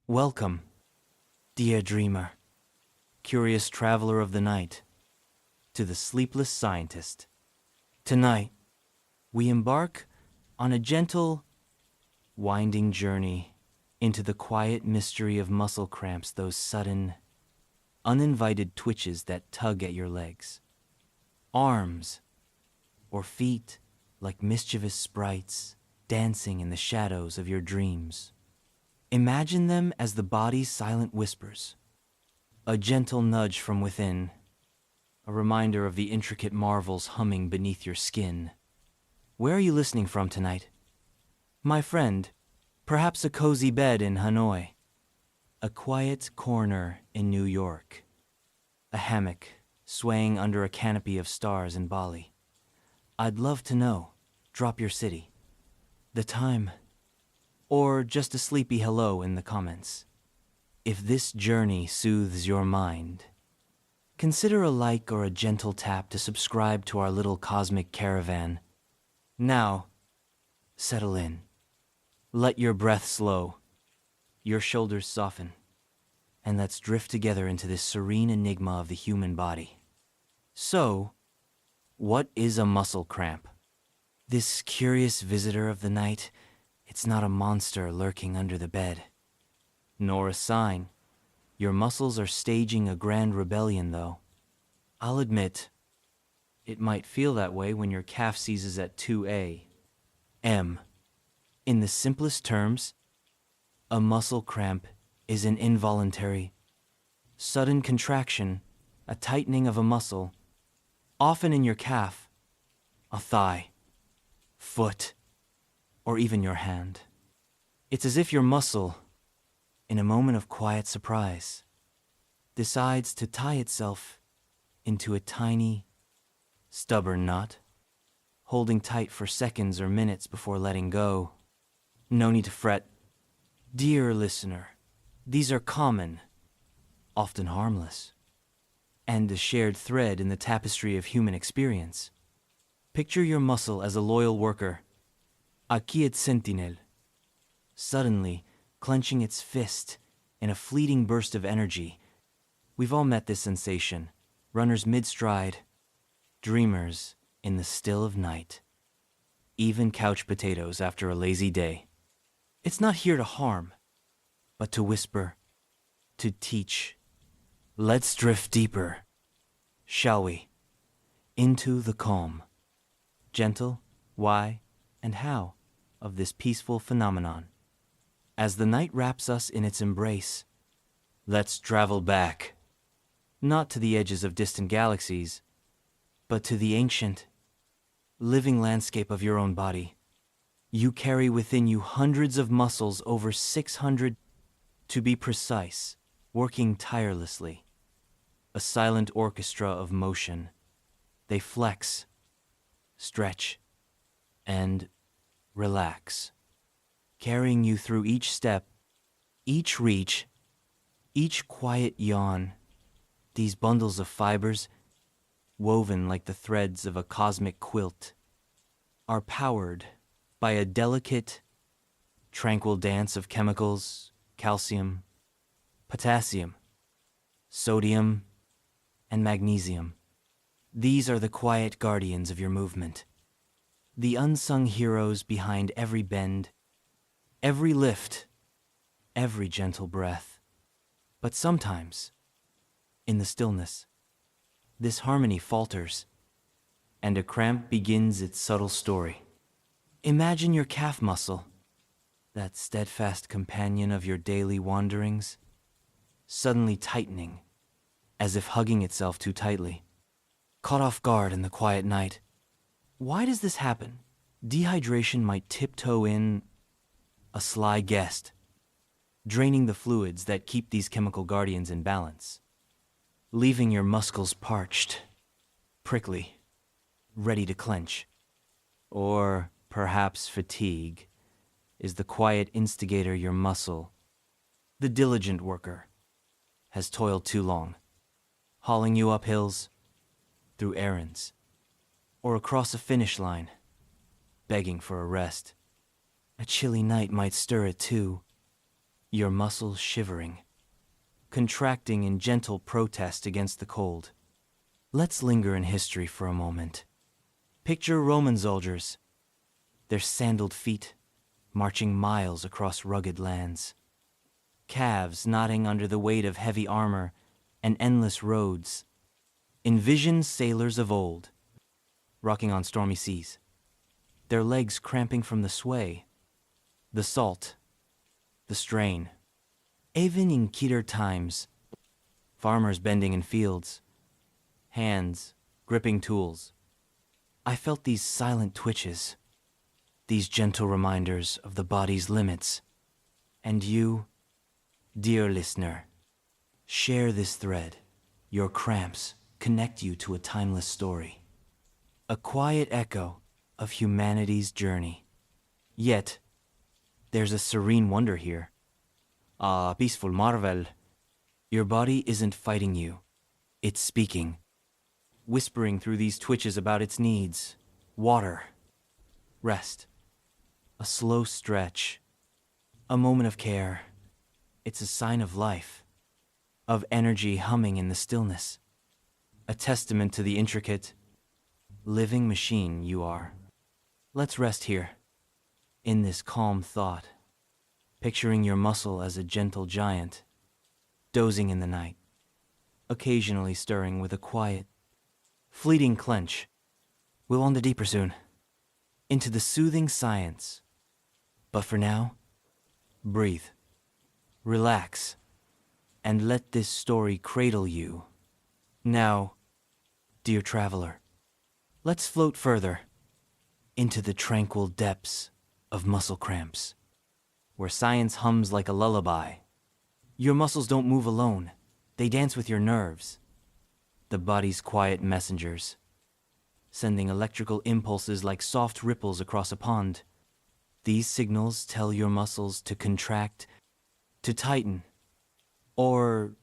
Welcome, dear dreamer, curious traveler of the night, to the sleepless scientist. Tonight, we embark on a gentle, winding journey into the quiet mystery of muscle cramps, those sudden, uninvited twitches that tug at your legs, arms, or feet like mischievous sprites dancing in the shadows of your dreams. Imagine them as the body's silent whispers, a gentle nudge from within, a reminder of the intricate marvels humming beneath your skin. Where are you listening from tonight? My friend, perhaps a cozy bed in Hanoi, a quiet corner in New York, a hammock swaying under a canopy of stars in Bali. I'd love to know. Drop your city, the time, or just a sleepy hello in the comments. If this journey soothes your mind, consider a like or a gentle tap to subscribe to our little cosmic caravan. Now, settle in. Let your breath slow, your shoulders soften, and let's drift together into this serene enigma of the human body. So, what is a muscle cramp? This curious visitor of the night, it's not a monster lurking under the bed, nor a sign. Your muscles are staging a grand rebellion, though. I'll admit, it might feel that way when your calf seizes at 2 a.m. In the simplest terms, a muscle cramp is an involuntary, sudden contraction, a tightening of a muscle, often in your calf, a thigh, foot, or even your hand. It's as if your muscle, in a moment of quiet surprise, decides to tie itself into a tiny, stubborn knot, holding tight for seconds or minutes before letting go. No need to fret. Dear listener, these are common, often harmless, and a shared thread in the tapestry of human experience. Picture your muscle as a loyal worker, a quiet sentinel, suddenly clenching its fist in a fleeting burst of energy. We've all met this sensation, runners mid-stride, dreamers in the still of night, even couch potatoes after a lazy day. It's not here to harm, but to whisper, to teach. Let's drift deeper, shall we, into the calm, gentle, why, and how of this peaceful phenomenon. As the night wraps us in its embrace, let's travel back, not to the edges of distant galaxies, but to the ancient, living landscape of your own body. You carry within you hundreds of muscles, over 600 to be precise, working tirelessly. A silent orchestra of motion. They flex, stretch, and relax, carrying you through each step, each reach, each quiet yawn. These bundles of fibers, woven like the threads of a cosmic quilt, are powered by a delicate, tranquil dance of chemicals, calcium, potassium, sodium, and magnesium. These are the quiet guardians of your movement, the unsung heroes behind every bend, every lift, every gentle breath. But sometimes, in the stillness, this harmony falters, and a cramp begins its subtle story. Imagine your calf muscle, that steadfast companion of your daily wanderings, suddenly tightening, as if hugging itself too tightly. Caught off guard in the quiet night. Why does this happen? Dehydration might tiptoe in, a sly guest, draining the fluids that keep these chemical guardians in balance, leaving your muscles parched, prickly, ready to clench. Or perhaps fatigue is the quiet instigator your muscle, the diligent worker, has toiled too long, hauling you up hills, through errands, or across a finish line, begging for a rest. A chilly night might stir it too, your muscles shivering, contracting in gentle protest against the cold. Let's linger in history for a moment. Picture Roman soldiers, their sandaled feet marching miles across rugged lands, calves knotting under the weight of heavy armor and endless roads. Envision sailors of old, rocking on stormy seas, their legs cramping from the sway, the salt, the strain. Even in keener times, farmers bending in fields, hands gripping tools. I felt these silent twitches, these gentle reminders of the body's limits. And you, dear listener, share this thread. Your cramps connect you to a timeless story, a quiet echo of humanity's journey. Yet, there's a serene wonder here, a peaceful marvel. Your body isn't fighting you, it's speaking, whispering through these twitches about its needs: water, rest, a slow stretch, a moment of care. It's a sign of life, of energy humming in the stillness, a testament to the intricate, living machine you are. Let's rest here, in this calm thought, picturing your muscle as a gentle giant, dozing in the night, occasionally stirring with a quiet, fleeting clench. We'll wander deeper soon, into the soothing science. But for now, breathe, relax, and let this story cradle you. Now, dear traveler, let's float further into the tranquil depths of muscle cramps, where science hums like a lullaby. Your muscles don't move alone, they dance with your nerves, the body's quiet messengers, sending electrical impulses like soft ripples across a pond. These signals tell your muscles to contract, to tighten, or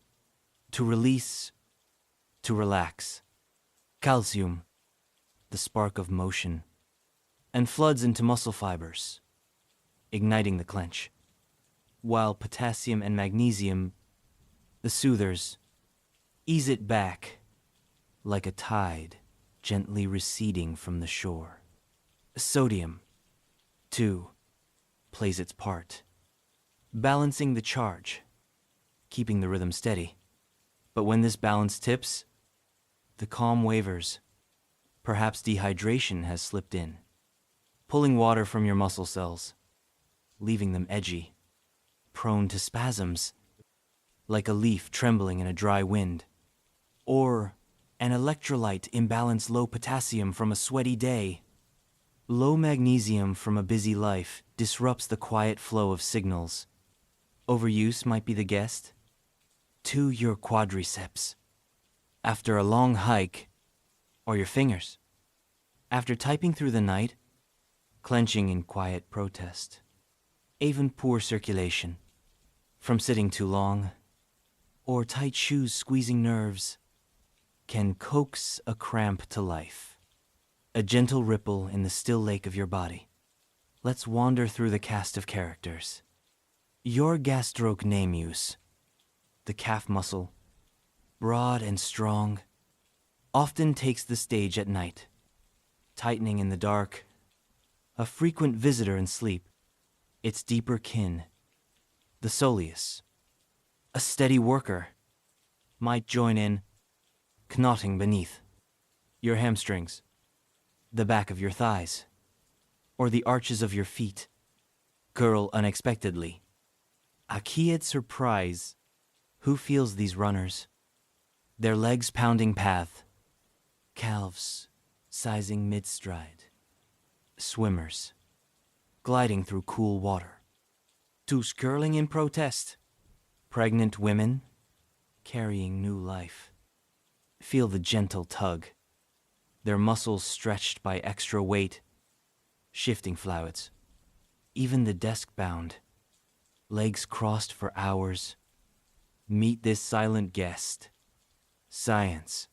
to release, to relax. Calcium, the spark of motion, and floods into muscle fibers, igniting the clench, while potassium and magnesium, the soothers, ease it back like a tide gently receding from the shore. Sodium, too, plays its part, balancing the charge, keeping the rhythm steady. But when this balance tips, the calm wavers. Perhaps dehydration has slipped in, pulling water from your muscle cells, leaving them edgy, prone to spasms, like a leaf trembling in a dry wind, or an electrolyte imbalance: low potassium from a sweaty day. Low magnesium from a busy life disrupts the quiet flow of signals. Overuse might be the guest. To your quadriceps, after a long hike, or your fingers, after typing through the night, clenching in quiet protest. Even poor circulation, from sitting too long, or tight shoes squeezing nerves, can coax a cramp to life. A gentle ripple in the still lake of your body. Let's wander through the cast of characters. Your gastrocnemius, the calf muscle, broad and strong, often takes the stage at night, tightening in the dark, a frequent visitor in sleep. Its deeper kin, the soleus, a steady worker, might join in, knotting beneath your hamstrings, the back of your thighs, or the arches of your feet, curl unexpectedly. A keyed surprise. Who feels these runners? Their legs pounding path, calves sizing mid-stride, swimmers gliding through cool water, toes curling in protest, pregnant women carrying new life. Feel the gentle tug, their muscles stretched by extra weight, shifting fluids. Even the desk-bound, legs crossed for hours. Meet this silent guest. Science,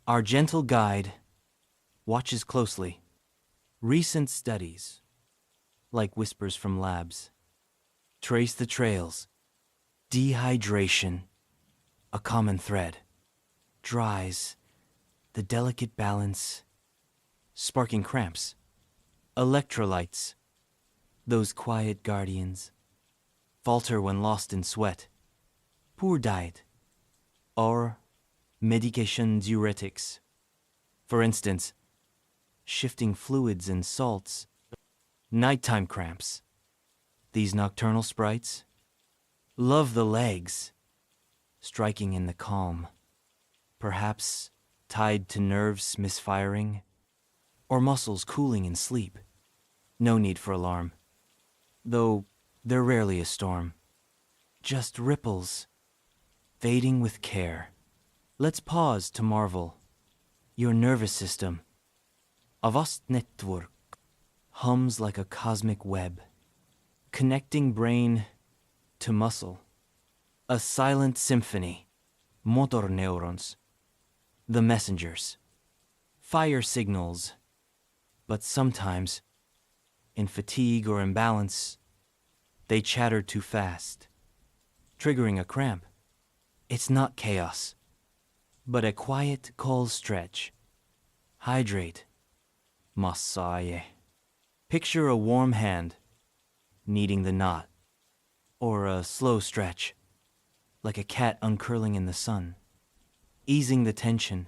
our gentle guide, watches closely. Recent studies, like whispers from labs, trace the trails Dehydration, a common thread, dries the delicate balance, sparking cramps. Electrolytes, those quiet guardians, falter when lost in sweat. Poor diet, or medication diuretics. For instance, shifting fluids and salts. Nighttime cramps. These nocturnal sprites love the legs, striking in the calm, perhaps tied to nerves misfiring or muscles cooling in sleep. No need for alarm, though they're rarely a storm. Just ripples, fading with care. Let's pause to marvel. Your nervous system, a vast network, hums like a cosmic web, connecting brain to muscle. A silent symphony, motor neurons, the messengers, fire signals, but sometimes, in fatigue or imbalance, they chatter too fast, triggering a cramp. It's not chaos, but a quiet, cold stretch. Hydrate, massaye. Picture a warm hand, kneading the knot, or a slow stretch, like a cat uncurling in the sun, easing the tension.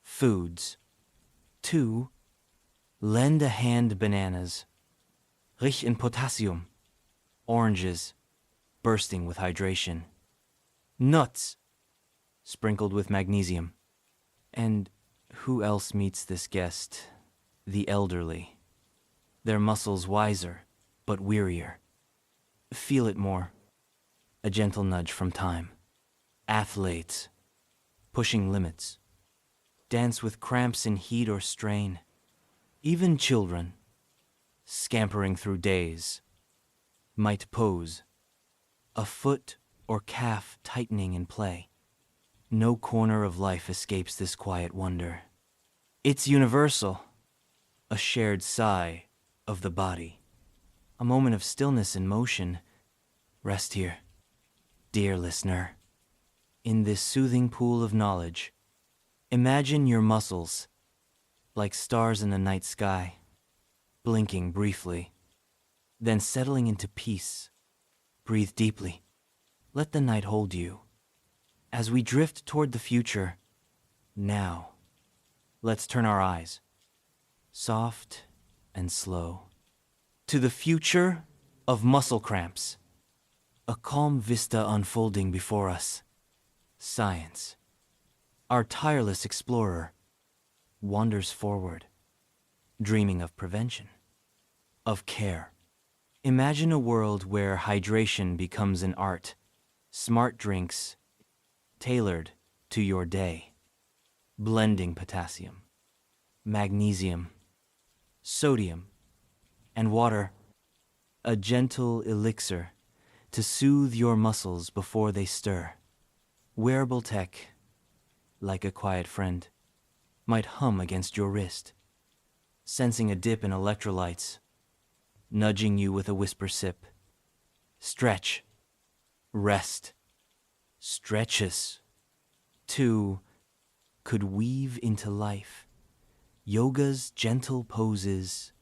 Foods. 2. Lend a hand bananas, rich in potassium. Oranges, bursting with hydration. Nuts, sprinkled with magnesium. And who else meets this guest? The elderly. Their muscles wiser, but wearier. Feel it more. A gentle nudge from time. Athletes, pushing limits. Dance with cramps in heat or strain. Even children, scampering through days, might pose, a foot or calf tightening in play. No corner of life escapes this quiet wonder. It's universal, a shared sigh of the body, a moment of stillness and motion. Rest here, dear listener. In this soothing pool of knowledge, imagine your muscles like stars in the night sky, blinking briefly, then settling into peace. Breathe deeply. Let the night hold you. As we drift toward the future, now, let's turn our eyes, soft and slow, to the future of muscle cramps. A calm vista unfolding before us. Science, our tireless explorer, wanders forward, dreaming of prevention, of care. Imagine a world where hydration becomes an art, smart drinks tailored to your day, blending potassium, magnesium, sodium, and water, a gentle elixir to soothe your muscles before they stir. Wearable tech, like a quiet friend, might hum against your wrist, sensing a dip in electrolytes, nudging you with a whisper sip. Stretch, rest, stretches. 2. Could weave into life yoga's gentle poses,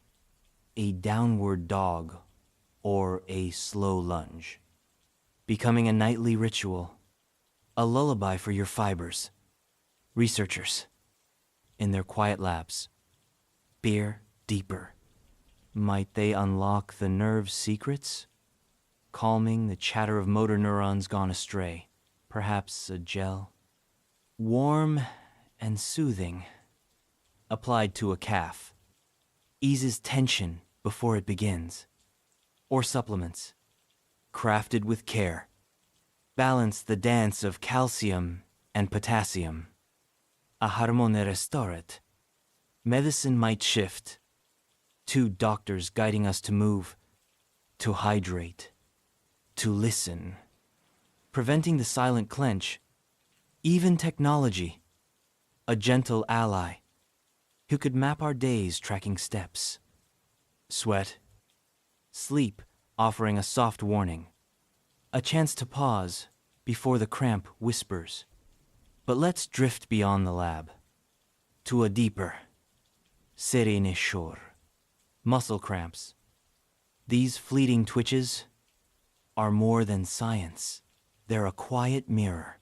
a downward dog, or a slow lunge, becoming a nightly ritual, a lullaby for your fibers. Researchers, in their quiet labs, peer deeper. Might they unlock the nerve's secrets, calming the chatter of motor neurons gone astray? Perhaps a gel, warm and soothing, applied to a calf, eases tension before it begins. Or supplements, crafted with care, balance the dance of calcium and potassium. A harmone restoret. Medicine might shift. 2 doctors guiding us to move, to hydrate, to listen, preventing the silent clench. Even technology, a gentle ally who could map our days tracking steps. Sweat, sleep offering a soft warning, A chance to pause before the cramp whispers. But let's drift beyond the lab to a deeper, serene shore. Muscle cramps. These fleeting twitches are more than science. They're a quiet mirror,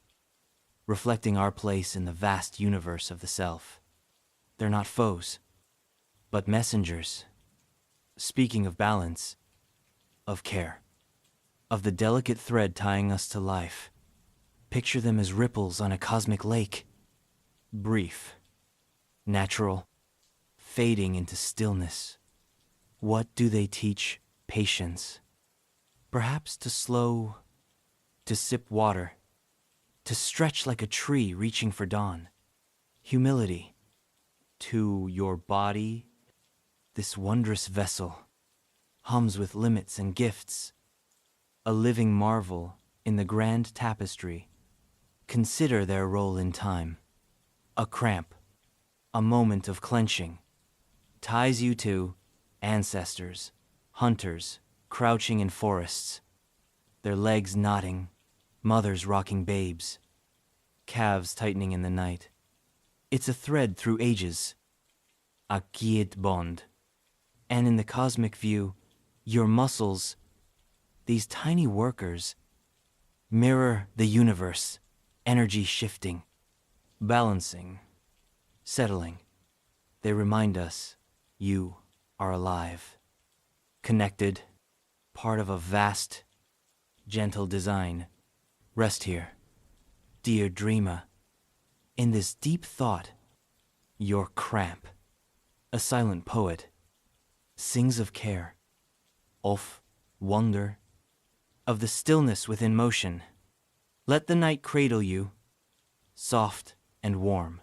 reflecting our place in the vast universe of the self. They're not foes, but messengers. Speaking of balance, of care, of the delicate thread tying us to life, picture them as ripples on a cosmic lake. Brief, natural, fading into stillness. What do they teach? Patience. Perhaps to slow, to sip water, to stretch like a tree reaching for dawn. Humility. To your body, this wondrous vessel hums with limits and gifts, a living marvel in the grand tapestry. Consider their role in time. A cramp, a moment of clenching, ties you to ancestors, hunters, crouching in forests, their legs knotting, mothers rocking babes, calves tightening in the night. It's a thread through ages, a quiet bond. And in the cosmic view, your muscles, these tiny workers, mirror the universe, energy shifting, balancing, settling. They remind us you are alive, connected, part of a vast, gentle design. Rest here, dear dreamer, in this deep thought. Your cramp, a silent poet, sings of care, of wonder, of the stillness within motion. Let the night cradle you, soft and warm,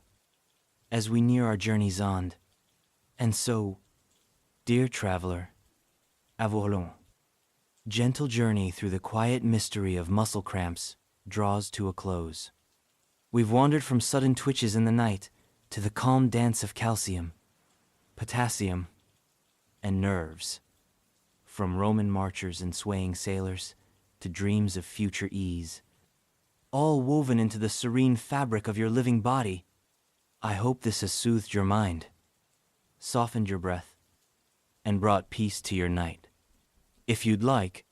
as we near our journey's end. And so, dear traveler, à volant, gentle journey through the quiet mystery of muscle cramps draws to a close. We've wandered from sudden twitches in the night to the calm dance of calcium, potassium, and nerves. From Roman marchers and swaying sailors to dreams of future ease, all woven into the serene fabric of your living body. I hope this has soothed your mind, softened your breath, and brought peace to your night. If you'd like,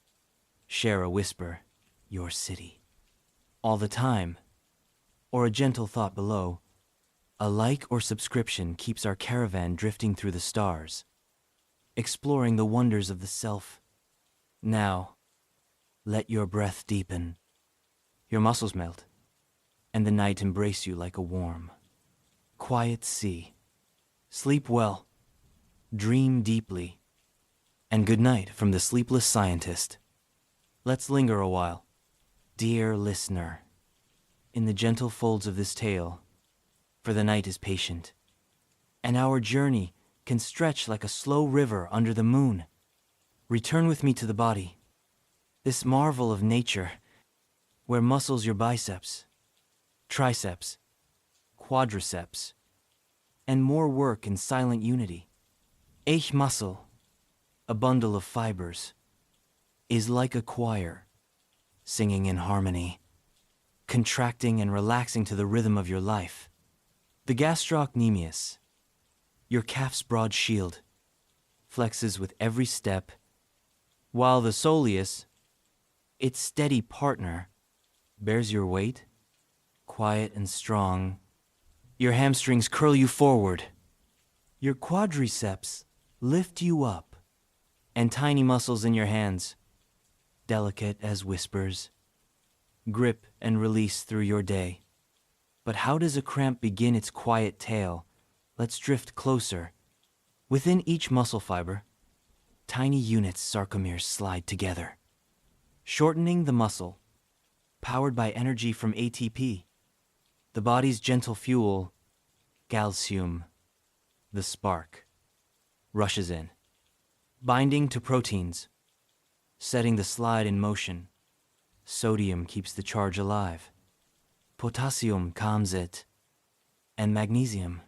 share a whisper, your city, all the time, or a gentle thought below. A like or subscription keeps our caravan drifting through the stars, exploring the wonders of the self. Now, let your breath deepen, your muscles melt, and the night embrace you like a warm, quiet sea. Sleep well, dream deeply, and good night from the sleepless scientist. Let's linger a while, dear listener, in the gentle folds of this tale, for the night is patient, and our journey can stretch like a slow river under the moon. Return with me to the body, this marvel of nature, where muscles your biceps, triceps, quadriceps, and more work in silent unity. Each muscle, a bundle of fibers, is like a choir, singing in harmony, contracting and relaxing to the rhythm of your life. The gastrocnemius, your calf's broad shield, flexes with every step, while the soleus, its steady partner, bears your weight, quiet and strong. Your hamstrings curl you forward. Your quadriceps lift you up, and tiny muscles in your hands, delicate as whispers, grip and release through your day. But how does a cramp begin its quiet tale? Let's drift closer. Within each muscle fiber, tiny units sarcomeres slide together, shortening the muscle, powered by energy from ATP, the body's gentle fuel. Calcium, the spark, rushes in, binding to proteins, setting the slide in motion. Sodium keeps the charge alive. Potassium calms it. And magnesium,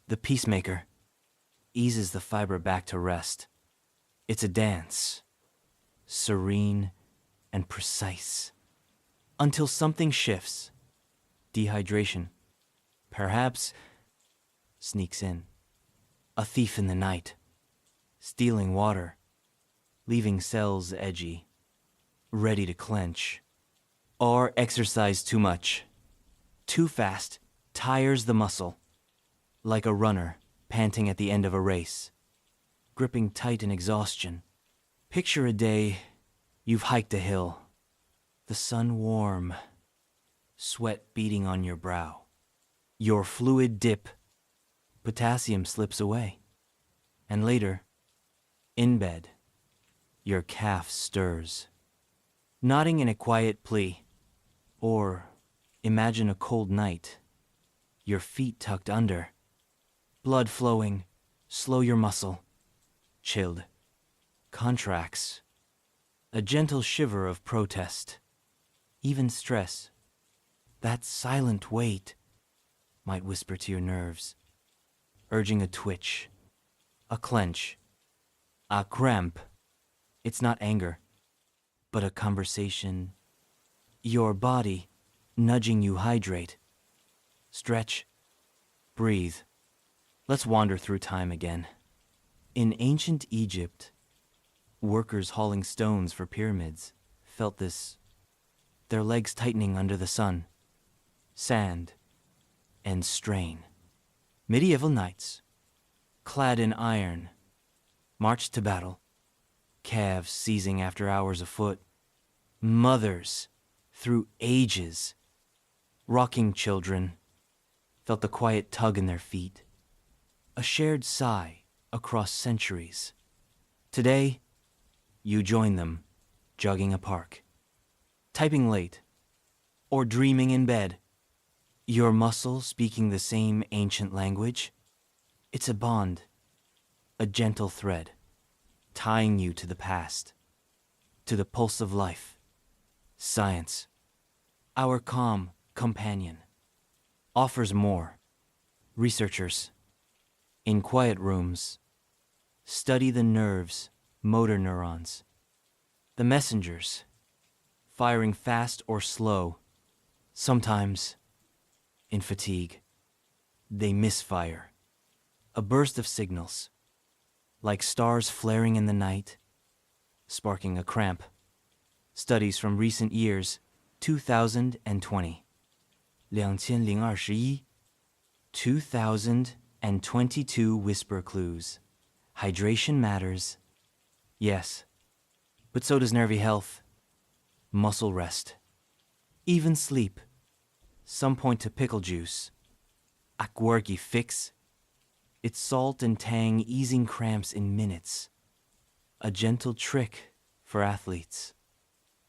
the peacemaker, eases the fiber back to rest. It's a dance, serene, and precise. Until something shifts. Dehydration. Perhaps sneaks in. A thief in the night. Stealing water. Leaving cells edgy. Ready to clench. Or exercise too much. Too fast. Tires the muscle. Like a runner panting at the end of a race. Gripping tight in exhaustion. Picture a day you've hiked a hill. The sun warm. Sweat beating on your brow. Your fluid dip. Potassium slips away. And later, in bed, your calf stirs. Nodding in a quiet plea. Or imagine a cold night. Your feet tucked under. Blood flowing. Slow your muscle. Chilled. Contracts. A gentle shiver of protest. Even stress. That silent weight might whisper to your nerves, urging a twitch, a clench, a cramp. It's not anger, but a conversation. Your body nudging you hydrate. Stretch. Breathe. Let's wander through time again. In ancient Egypt, workers hauling stones for pyramids felt this, their legs tightening under the sun, sand, and strain. Medieval knights, clad in iron, marched to battle, calves seizing after hours afoot, mothers through ages, rocking children, felt the quiet tug in their feet, a shared sigh across centuries. Today, you join them, jogging a park, typing late, or dreaming in bed. Your muscle speaking the same ancient language. It's a bond, a gentle thread, tying you to the past, to the pulse of life. Science, our calm companion, offers more. Researchers, in quiet rooms, study the nerves, motor neurons, the messengers, firing fast or slow, sometimes in fatigue. They misfire. A burst of signals, like stars flaring in the night, sparking a cramp. Studies from recent years, 2020. 2021. 2022 whisper clues. Hydration matters. Yes, but so does nervy health, muscle rest, even sleep. Some point to pickle juice. Akwargi fix. Its salt and tang easing cramps in minutes. A gentle trick for athletes.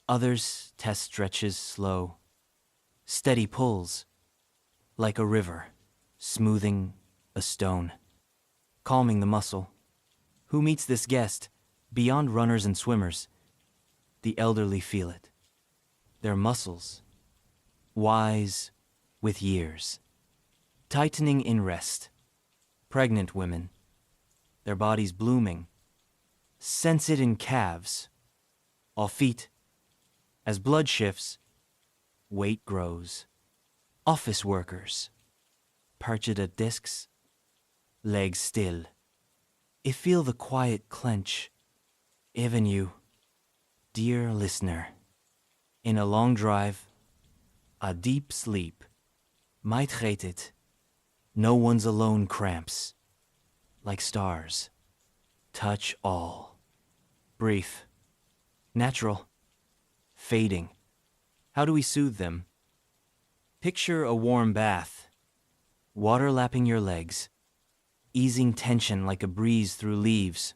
Others test stretches slow. Steady pulls, like a river, smoothing a stone. Calming the muscle. Who meets this guest? Beyond runners and swimmers, the elderly feel it. Their muscles, wise with years, tightening in rest. Pregnant women, their bodies blooming, sense it in calves, all feet. As blood shifts, weight grows. Office workers, perched at desks, legs still. If feel the quiet clench. Even you, dear listener, in a long drive, a deep sleep, might hate it. No one's alone cramps, like stars, touch all. Brief, natural, fading. How do we soothe them? Picture a warm bath, water lapping your legs, easing tension like a breeze through leaves.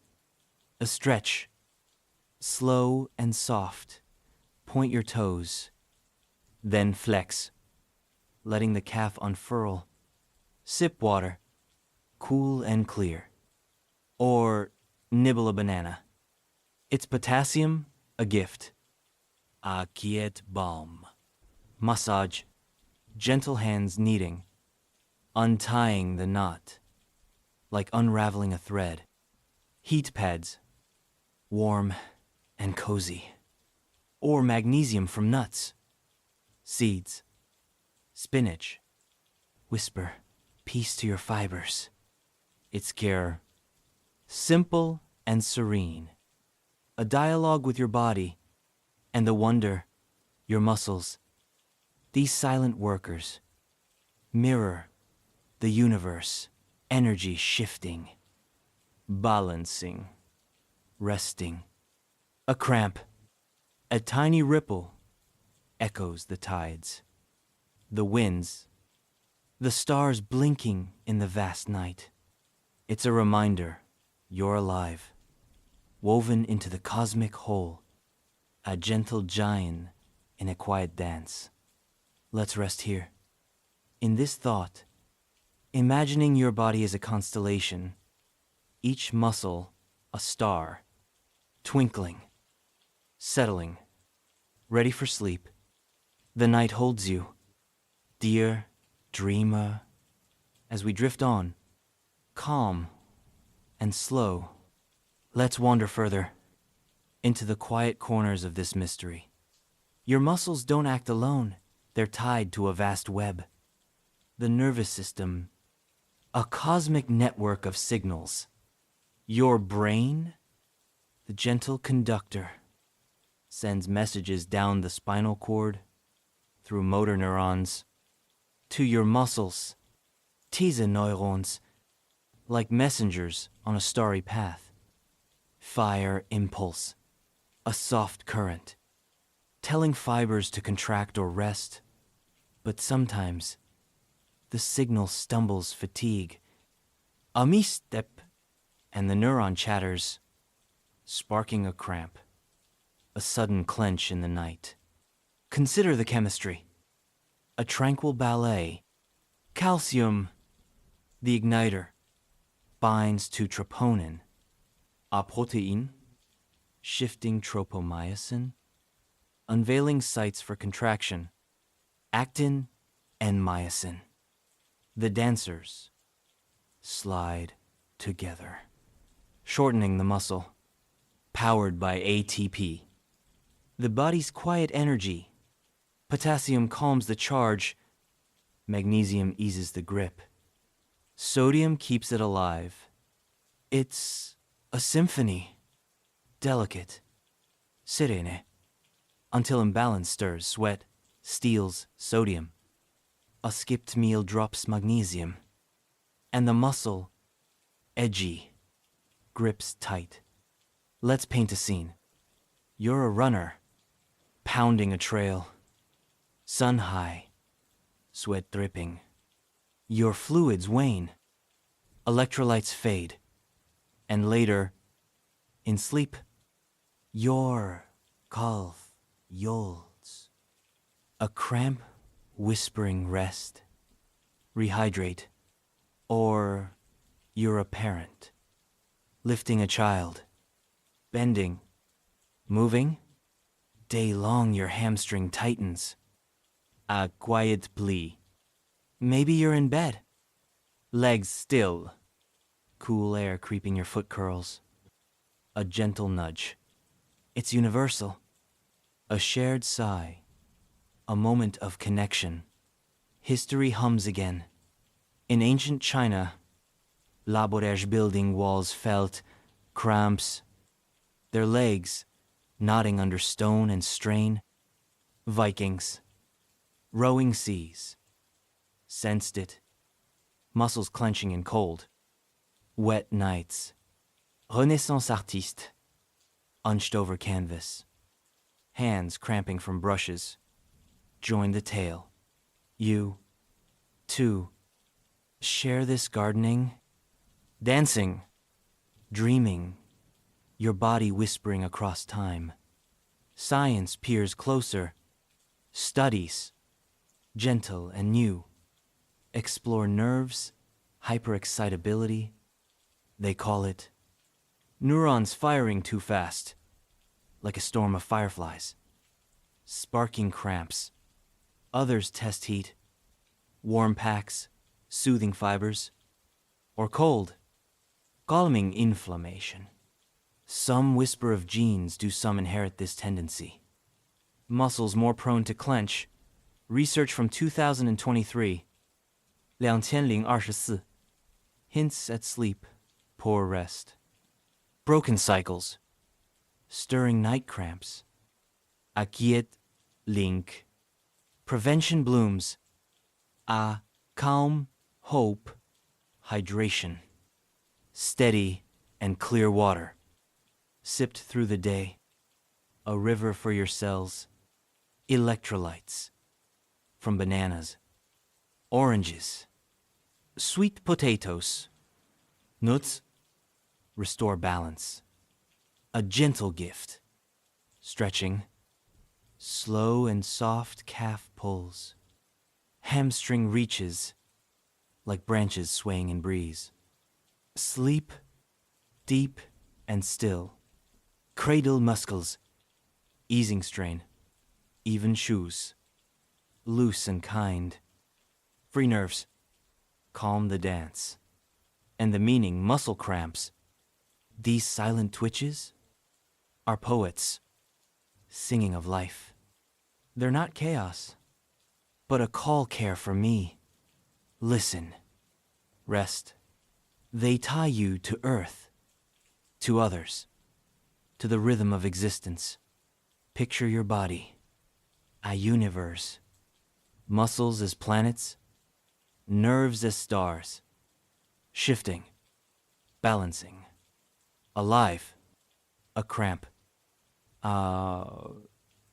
A stretch, slow and soft, point your toes, then flex, letting the calf unfurl. Sip water, cool and clear. Or nibble a banana. It's potassium, a gift. A quiet balm. Massage, gentle hands kneading, untying the knot, like unraveling a thread. Heat pads, warm and cozy. or magnesium from nuts, seeds, spinach. Whisper peace to your fibers. Its care, simple and serene. A dialogue with your body and the wonder, your muscles. These silent workers mirror the universe, energy shifting, balancing, resting. A cramp, a tiny ripple, echoes the tides, the winds, the stars blinking in the vast night. It's a reminder you're alive, woven into the cosmic whole, a gentle giant in a quiet dance. Let's rest here. In this thought, imagining your body as a constellation, each muscle a star, twinkling, settling, ready for sleep. The night holds you, dear dreamer, as we drift on, calm and slow. Let's wander further into the quiet corners of this mystery. Your muscles don't act alone. They're tied to a vast web. The nervous system, a cosmic network of signals. Your brain, the gentle conductor, sends messages down the spinal cord, through motor neurons, to your muscles, These neurons, like messengers on a starry path. Fire impulse, a soft current, telling fibers to contract or rest. But sometimes, the signal stumbles fatigue, a misstep, and the neuron chatters, sparking a cramp, a sudden clench in the night. Consider the chemistry. A tranquil ballet, calcium, the igniter, binds to troponin, a protein, shifting tropomyosin, unveiling sites for contraction, actin and myosin. The dancers slide together, shortening the muscle, powered by ATP. The body's quiet energy. Potassium calms the charge. Magnesium eases the grip. Sodium keeps it alive. It's a symphony, delicate, serene, until imbalance stirs sweat, steals sodium. A skipped meal drops magnesium, and the muscle, edgy, grips tight. Let's paint a scene. You're a runner, pounding a trail, sun high, sweat dripping. Your fluids wane, electrolytes fade, and later, in sleep, your calf yolds. A cramp whispering rest, rehydrate, or you're a parent, lifting a child, bending, moving. Day long your hamstring tightens. A quiet plea. Maybe you're in bed, legs still, cool air creeping your foot curls. A gentle nudge. It's universal. A shared sigh. A moment of connection. History hums again. In ancient China, labourage building walls felt cramps, their legs knotting under stone and strain. Vikings, rowing seas, sensed it, muscles clenching in cold. Wet nights, Renaissance artiste, hunched over canvas, hands cramping from brushes, join the tale. You, too, share this gardening, dancing, dreaming, your body whispering across time. Science peers closer, studies, gentle and new, explore nerves, hyperexcitability. They call it neurons firing too fast, like a storm of fireflies, sparking cramps. Others test heat, warm packs, soothing fibers, or cold, calming inflammation. Some whisper of genes, do some inherit this tendency? muscles more prone to clench. Research from 2023, 2024, hints at sleep, poor rest. Broken cycles, stirring night cramps. Akiet link. Prevention blooms. A calm, hope, hydration. Steady and clear water, sipped through the day. A river for your cells. Electrolytes. From bananas, oranges, sweet potatoes, nuts, restore balance. A gentle gift. Stretching, slow and soft calf pulls. Hamstring reaches, like branches swaying in breeze. Sleep, deep and still. Cradle muscles, easing strain. Even shoes, loose and kind. Free nerves, calm the dance. And the meaning, muscle cramps. These silent twitches are poets, singing of life. They're not chaos, but a call care for me. Listen, rest. They tie you to earth, to others, to the rhythm of existence. Picture your body, a universe. Muscles as planets, nerves as stars. Shifting, balancing. Alive, a cramp.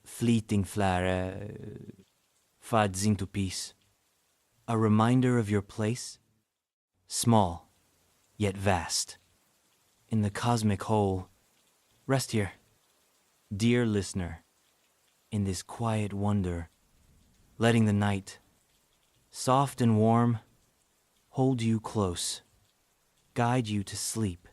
Fleeting flare, fads into peace. A reminder of your place, small, yet vast. In the cosmic whole, rest here. Dear listener, in this quiet wonder, letting the night, soft and warm, hold you close, guide you to sleep.